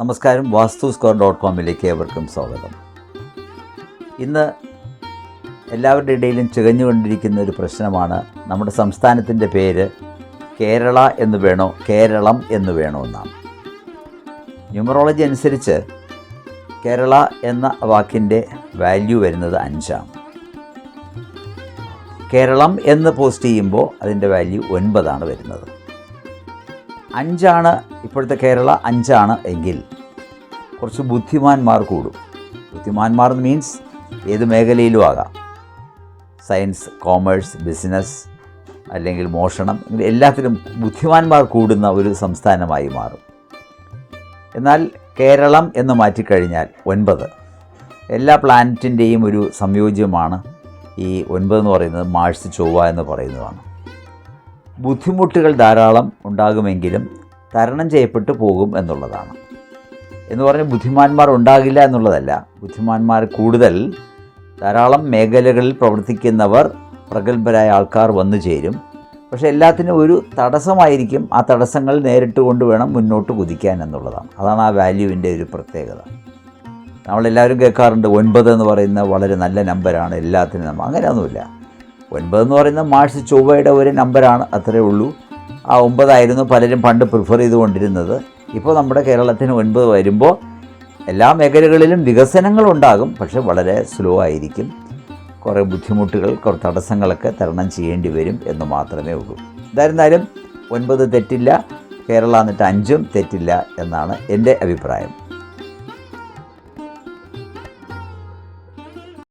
നമസ്കാരം. വാസ്തുസ്കോർ.com ഏവർക്കും സ്വാഗതം. ഇന്ന് എല്ലാവരുടെ ഇടയിലും ചികഞ്ഞുകൊണ്ടിരിക്കുന്ന ഒരു പ്രശ്നമാണ് നമ്മുടെ സംസ്ഥാനത്തിൻ്റെ പേര് കേരള എന്ന് വേണോ കേരളം എന്ന് വേണോ എന്നാണ്. ന്യൂമറോളജി അനുസരിച്ച് കേരള എന്ന വാക്കിൻ്റെ വാല്യൂ വരുന്നത് 5 കേരളം എന്ന് പോസ്റ്റ് ചെയ്യുമ്പോൾ അതിൻ്റെ വാല്യൂ 9 വരുന്നത്. 5 ഇപ്പോഴത്തെ കേരള 5 എങ്കിൽ കുറച്ച് ബുദ്ധിമാന്മാർ കൂടും. ബുദ്ധിമാന്മാർ മീൻസ് ഏത് മേഖലയിലും ആകാം. സയൻസ്, കോമേഴ്സ്, ബിസിനസ് അല്ലെങ്കിൽ മോഷണം, ഇങ്ങനെ എല്ലാത്തിലും ബുദ്ധിമാന്മാർ കൂടുന്ന ഒരു സംസ്ഥാനമായി മാറും. എന്നാൽ കേരളം എന്ന് മാറ്റിക്കഴിഞ്ഞാൽ 9 എല്ലാ പ്ലാനറ്റിൻ്റെയും ഒരു സംയോജ്യമാണ്. ഈ 9 എന്ന് പറയുന്നത് മാഴ്സ്, ചൊവ്വ എന്ന് പറയുന്നതാണ്. ബുദ്ധിമുട്ടുകൾ ധാരാളം ഉണ്ടാകുമെങ്കിലും തരണം ചെയ്യപ്പെട്ടു പോകും എന്നുള്ളതാണ്. എന്ന് പറഞ്ഞാൽ ബുദ്ധിമാന്മാർ ഉണ്ടാകില്ല എന്നുള്ളതല്ല. ബുദ്ധിമാന്മാർ കൂടുതൽ ധാരാളം മേഖലകളിൽ പ്രവർത്തിക്കുന്നവർ, പ്രഗത്ഭരായ ആൾക്കാർ വന്നു ചേരും. പക്ഷേ എല്ലാത്തിനും ഒരു തടസ്സമായിരിക്കും. ആ തടസ്സങ്ങൾ നേരിട്ട് കൊണ്ടുവേണം മുന്നോട്ട് കുതിക്കാൻ എന്നുള്ളതാണ്. അതാണ് ആ വാല്യൂവിൻ്റെ ഒരു പ്രത്യേകത. നമ്മളെല്ലാവരും കേൾക്കാറുണ്ട് 9 എന്ന് പറയുന്ന വളരെ നല്ല നമ്പറാണ് എല്ലാത്തിനും. അങ്ങനെയൊന്നുമില്ല. 9 എന്ന് പറയുന്നത് മാഴ്സ്, ചൊവ്വയുടെ ഒരു നമ്പറാണ്, അത്രയേ ഉള്ളൂ. ആ 9 പലരും പണ്ട് പ്രിഫർ ചെയ്തുകൊണ്ടിരുന്നത്. ഇപ്പോൾ നമ്മുടെ കേരളത്തിന് 9 വരുമ്പോൾ എല്ലാ മേഖലകളിലും വികസനങ്ങളുണ്ടാകും, പക്ഷേ വളരെ സ്ലോ ആയിരിക്കും. കുറേ ബുദ്ധിമുട്ടുകൾ, കുറേ തടസ്സങ്ങളൊക്കെ തരണം ചെയ്യേണ്ടി വരും എന്ന് മാത്രമേ ഉള്ളൂ. എന്തായിരുന്നാലും 9 തെറ്റില്ല, കേരള എന്നിട്ട് 5 തെറ്റില്ല എന്നാണ് എൻ്റെ അഭിപ്രായം.